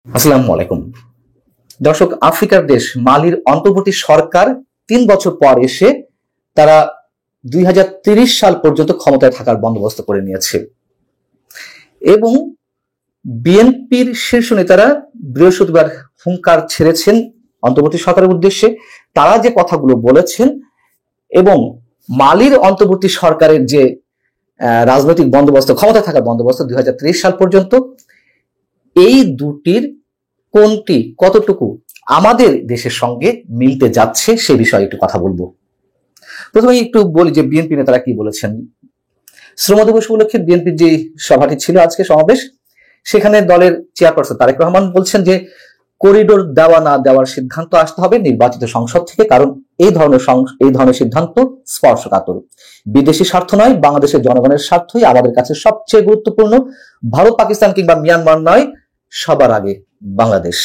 আসসালামু আলাইকুম দর্শক। আফ্রিকার দেশ মালির অন্তর্বর্তী সরকার ৩ বছর পর এসে তারা ২০৩০ সাল পর্যন্ত ক্ষমতায় থাকার বন্দোবস্ত করে নিয়েছে এবং বিএনপির শীর্ষ নেতারা বৃহস্পতিবার হুঙ্কার ছেড়েছেন অন্তর্বর্তী সরকারের উদ্দেশ্যে। তারা যে কথাগুলো বলেছেন এবং মালির অন্তর্বর্তী সরকারের যে রাজনৈতিক বন্দোবস্ত, ক্ষমতায় থাকার বন্দোবস্ত ২০৩০ সাল পর্যন্ত, এই দুটির কোনটি কতটুকু আমাদের দেশের সঙ্গে মিলতে যাচ্ছে সে বিষয়ে একটু কথা বলবো। প্রথমে একটু বলি যে বিএনপি নেতারা কি বলেছেন। শ্রম দিবস উপলক্ষে বিএনপির যে সভাটি ছিল আজকে সমাবেশ, সেখানে দলের চেয়ারপারসন তারেক রহমান বলছেন যে করিডোর দেওয়া না দেওয়ার সিদ্ধান্ত আসতে হবে নির্বাচিত সংসদ থেকে, কারণ এই ধরনের সিদ্ধান্ত স্পর্শকাতর। বিদেশি স্বার্থ নয়, বাংলাদেশের জনগণের স্বার্থই আমাদের কাছে সবচেয়ে গুরুত্বপূর্ণ। ভারত, পাকিস্তান কিংবা মিয়ানমার নয়, সবার আগে বাংলাদেশ।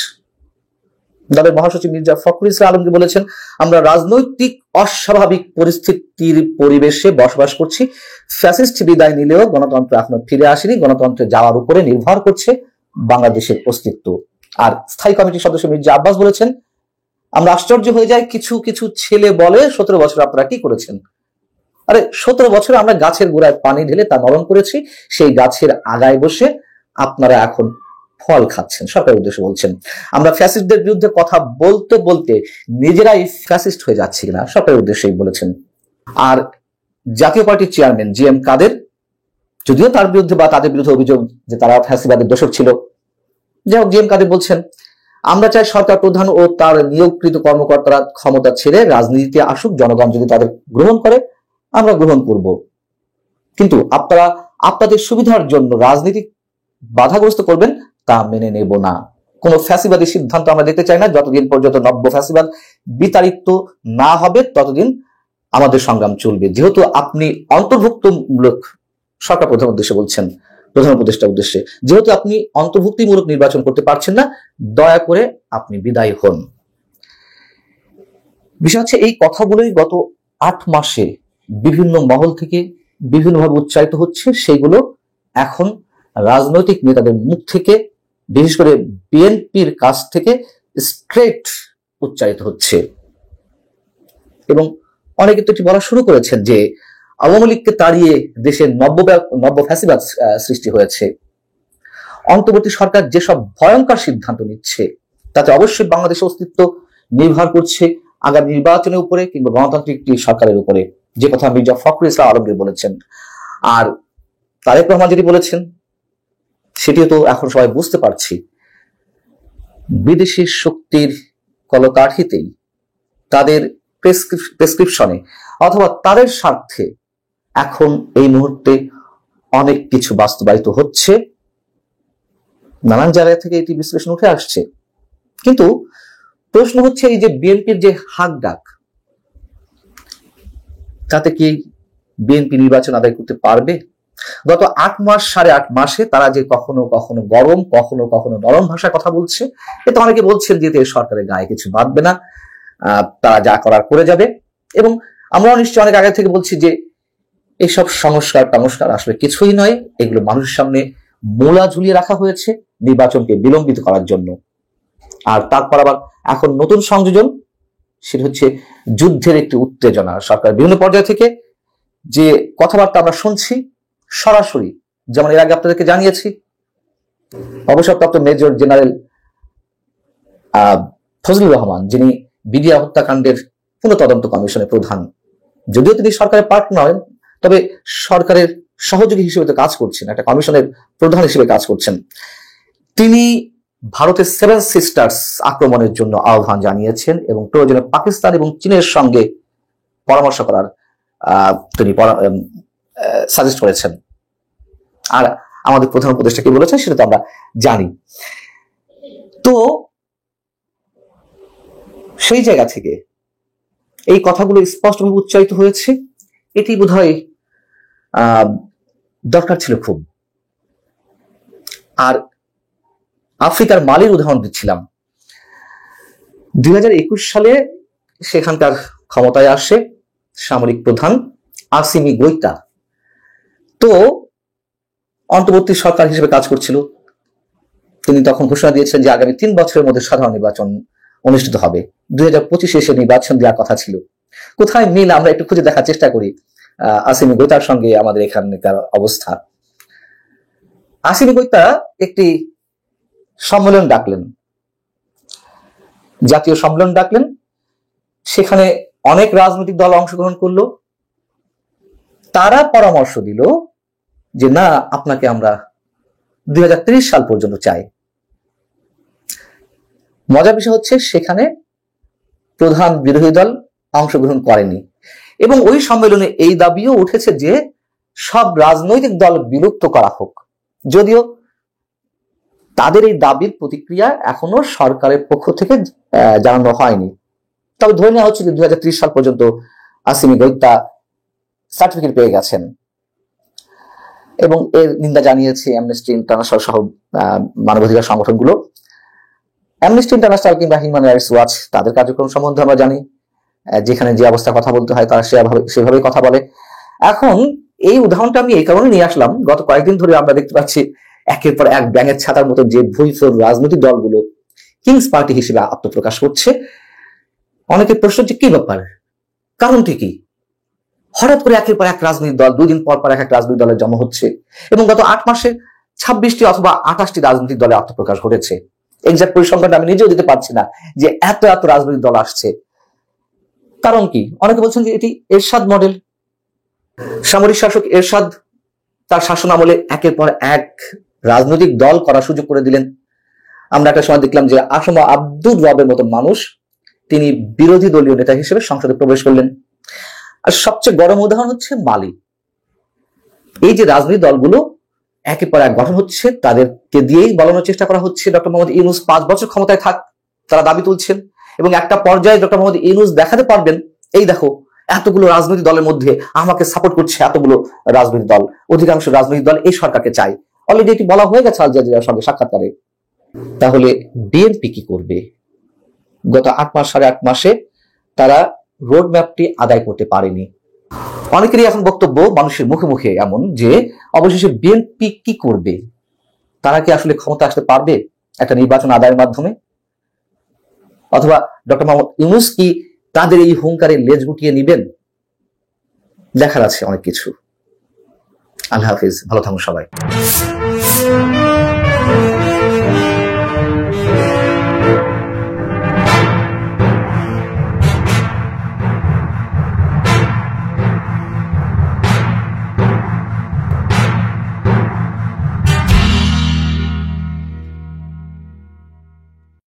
দলের মহাসচিব মির্জা ফখরুল ইসলাম আলমগীর বলেছেন, আমরা রাজনৈতিক অস্বাভাবিক পরিস্থিতির পরিবেশে বসবাস করছি। ফ্যাসিস্ট বিদায় নিলেও গণতন্ত্র এখনো ফিরে আসেনি। গণতন্ত্রে যাওয়ার উপরে নির্ভর করছে বাংলাদেশের অস্তিত্ব। আর স্থায়ী কমিটির সদস্য মির্জা আব্বাস বলেছেন, আমরা আশ্চর্য হয়ে যাই, কিছু কিছু ছেলে বলে ১৭ বছর আপনারা কি করেছেন। আরে ১৭ বছর আমরা গাছের গোড়ায় পানি ঢেলে তা নরম করেছি, সেই গাছের আগায় বসে আপনারা এখন ফল খাচ্ছেন। সরকারের উদ্দেশ্যে বলছেন, আমরা ফ্যাসিস্টদের বিরুদ্ধে কথা বলতে বলতে নিজেরাই ফ্যাসিস্ট হয়ে যাচ্ছি কিনা, সরকারের উদ্দেশ্যেই বলেছেন। আর জাতীয় পার্টির চেয়ারম্যান জি এম কাদের, যদিও তার বিরুদ্ধে বা তাদের বিরুদ্ধে অভিযোগ যে তারা ফ্যাসিবাদের দোষক ছিল, যাই হোক, জি এম কাদের বলছেন, আমরা চাই সরকার প্রধান ও তার নিয়োগকৃত কর্মকর্তারা ক্ষমতা ছেড়ে রাজনীতিতে আসুক। জনগণ যদি তাদের গ্রহণ করে আমরা গ্রহণ করব, কিন্তু আপনারা আপনাদের সুবিধার জন্য রাজনীতি বাধাগ্রস্ত করবেন তা মেনে নেব না। কোন ফ্যাসিবাদী সিদ্ধান্ত আমরা দেখতে চাই না। যতদিন পর্যন্ত নব্য ফ্যাসিবাদ বিতাড়িত না হবে ততদিন আমাদের সংগ্রাম চলবে। যেহেতু আপনি অন্তর্ভুক্তমূলক, সরকার প্রধান উদ্দেশ্যে বলছেন, প্রধান উপদেষ্টার উদ্দেশ্যে, যেহেতু আপনি অন্তর্ভুক্তিমূলক নির্বাচন করতে পারছেন না, দয়া করে আপনি বিদায় হন। বিষয় হচ্ছে, এই কথাগুলোই গত ৮ মাসে বিভিন্ন মহল থেকে বিভিন্নভাবে উচ্চারিত হচ্ছে। সেগুলো এখন রাজনৈতিক নেতাদের মুখ থেকে, বিশেষ করে বিএনপির কাছ থেকে স্ট্রেট উচ্চারিত হচ্ছে এবং অনেকে তো এটি বলা শুরু করেছেন যে আওয়ামী লীগকে তাড়িয়ে দেশের নব্য ফ্যাসিবাদ সৃষ্টি হয়েছে। অন্তর্বর্তী সরকার যেসব ভয়ঙ্কর সিদ্ধান্ত নিচ্ছে তাতে অবশ্যই বাংলাদেশের অস্তিত্ব নির্ভর করছে আগামী নির্বাচনের উপরে কিংবা গণতান্ত্রিক একটি সরকারের উপরে, যে কথা মির্জা ফখরুল ইসলাম আলমগীর বলেছেন। আর তারেক রহমান যেটি বলেছেন সেটিও তো এখন সবাই বুঝতে পারছি, বিদেশি শক্তির কলকাঠিতেই, তাদের প্রেসক্রিপশনে অথবা তাদের স্বার্থে এখন এই মুহূর্তে অনেক কিছু বাস্তবায়িত হচ্ছে। নানান জায়গা থেকে এটি বিশ্লেষণ উঠে আসছে। কিন্তু প্রশ্ন হচ্ছে, এই যে বিএনপির যে হাক ডাক, তাতে কি বিএনপি নির্বাচন আদায় করতে পারবে? গত ৮ মাস, ৮.৫ মাসে তারা যে কখনো কখনো গরম, কখনো কখনো নরম ভাষায় কথা বলছে, এতে অনেকে বলছেন যে সরকারের গায়ে কিছু বাঁধবে না, তারা যা করার করে যাবে। এবং আমরাও নিশ্চয়ই অনেক আগে থেকে বলছি যে এইসব সংস্কার আসলে কিছুই নয়, এগুলো মানুষের সামনে মূলা ঝুলিয়ে রাখা হয়েছে নির্বাচনকে বিলম্বিত করার জন্য। আর তারপর আবার এখন নতুন সংযোজন, সেটা হচ্ছে যুদ্ধের একটি উত্তেজনা। সরকার বিভিন্ন পর্যায় থেকে যে কথাবার্তা আমরা শুনছি সরাসরি, যেমন এর আগে আপনাদেরকে জানিয়েছি, অবসরপ্রাপ্ত মেজর জেনারেল ফজলুর রহমান, যিনি বিডিআ হত্যাকাণ্ডের পুনঃতদন্ত কমিশনের প্রধান, যদিও তিনি সরকারের পার্ট নয়, তবে সরকারের সহযোগী হিসেবে তো কাজ করছেন, একটা কমিশনের প্রধান হিসেবে কাজ করছেন। তিনি ভারতের 7 সিস্টার্স আক্রমণের জন্য আহ্বান জানিয়েছেন এবং প্রয়োজনে পাকিস্তান এবং চীনের সঙ্গে পরামর্শ করার তিনি সাজেস্ট করেছেন। আর আমাদের প্রধান উপদেষ্টা কি বলেছেন সেটা তো আমরা জানি। তো সেই জায়গা থেকে এই কথাগুলো স্পষ্টভাবে উচ্চারিত হয়েছে, এটি বোধহয় দরকার ছিল খুব। আর আফ্রিকার মালির উদাহরণ দিচ্ছিলাম, 2021 সালে সেখানকার ক্ষমতায় আসে সামরিক প্রধান আসিমি গোইতা। তো অন্তর্বর্তী সরকার হিসেবে কাজ করছিল, তিনি তখন ঘোষণা দিয়েছেন যে আগামী 3 বছরের মধ্যে সাধারণ নির্বাচন অনুষ্ঠিত হবে। 2025 এসে নির্বাচন দেওয়ার কথা ছিল। কোথায় মিল আমরা একটু খুঁজে দেখার চেষ্টা করি আসিমি গোইতার সঙ্গে আমাদের এখানকার অবস্থা। আসিমি গোইতা একটি সম্মেলন ডাকলেন, জাতীয় সম্মেলন ডাকলেন, সেখানে অনেক রাজনৈতিক দল অংশগ্রহণ করলো। তারা পরামর্শ দিল যে না, আপনাকে আমরা 2030 সাল পর্যন্ত চাই। মজার বিষয় হচ্ছে সেখানে প্রধান বিরোধী দল অংশগ্রহণ করেনি এবং ওই সম্মেলনে এই দাবিও উঠেছে যে সব রাজনৈতিক দল বিলুপ্ত করা হোক। যদিও তাদের এই দাবির প্রতিক্রিয়া এখনো সরকারের পক্ষ থেকে জানানো হয়নি, তবে ধরে নেওয়া হচ্ছে যে 2030 সাল পর্যন্ত আসিমি গোইতা সার্টিফিকেট পেয়ে গেছেন এবং এর নিন্দা জানিয়েছে অ্যামনেস্টি ইন্টারন্যাশনাল সহ মানবাধিকার সংগঠনগুলো। অ্যামনেস্টি ইন্টারন্যাশনাল কিংবা হিউম্যান রাইটস ওয়াচ তাদের কার্যক্রম সম্বন্ধে আমরা জানি, যেখানে যে অবস্থা কথা বলতে হয় তারা সেভাবেই কথা বলে। এখন এই উদাহরণটা আমি এই কারণে নিয়ে আসলাম, গত কয়েকদিন ধরে আমরা দেখতে পাচ্ছি একের পর এক ব্যাঙের ছাতার মতো যে ভুইফোর রাজনৈতিক দলগুলো কিংস পার্টি হিসেবে আত্মপ্রকাশ করছে। অনেকের প্রশ্ন হচ্ছে কি ব্যাপার, কারণটি কি? হঠাৎ করে একের পর এক রাজনৈতিক দল, 2 দিন পর পর এক রাজনৈতিক দলের জন্ম হচ্ছে এবং গত 8 মাসে 26টি অথবা 28টি রাজনৈতিক দলে আত্মপ্রকাশ ঘটেছে। এক্সাক্ট পরিসংখ্যানটা আমি নিজেও দিতে পারছি না যে এত এত রাজনৈতিক দল আসছে। কারণ কি? অনেকে বলছেন যে এটি এরশাদ মডেল। সামরিক শাসক এরশাদ তার শাসন আমলে একের পর এক রাজনৈতিক দল করার সুযোগ করে দিলেন। আমরা একটা সময় দেখলাম যে আসম আব্দুর রবের মতো মানুষ তিনি বিরোধী দলীয় নেতা হিসেবে সংসদে প্রবেশ করলেন। আর সবচেয়ে গরম উদাহরণ হচ্ছে মালি। এই যে রাজনৈতিক দলগুলো একের পর এক গঠন হচ্ছে, তাদেরকে দিয়েই বলানোর চেষ্টা করা হচ্ছে ডক্টর মোহাম্মদ ইউনূস 5 বছর ক্ষমতায় থাক, তারা দাবি তুলছেন এবং একটা পর্যায়ে ডক্টর মোহাম্মদ ইউনূস দেখাতে পারবেন এই দেখো এতগুলো রাজনৈতিক দলের মধ্যে আমাকে সাপোর্ট করছে এতগুলো রাজনৈতিক দল, অধিকাংশ রাজনৈতিক দল এই সরকারকে চায়। অলরেডি এটি বলা হয়ে গেছে আল জাজিরার সঙ্গে সাক্ষাৎকারে। তাহলে বিএনপি কি করবে? গত 8 মাস 8.5 মাসে তারা রোড ম্যাপটি আদায় করতে পারেনি। অনেকেরই এখন বক্তব্য মানুষের মুখে মুখে এমন যে অবশেষে বিএনপি কি করবে? তারা কি আসলে ক্ষমতা আসতে পারবে একটা নির্বাচন আদায়ের মাধ্যমে? অথবা ডক্টর মোহাম্মদ ইউনূস কি তাদের এই হুঙ্কারে লেজ গুটিয়ে নিবেন? দেখার আছে অনেক কিছু। আল্লাহ হাফিজ, ভালো থাকুন সবাই।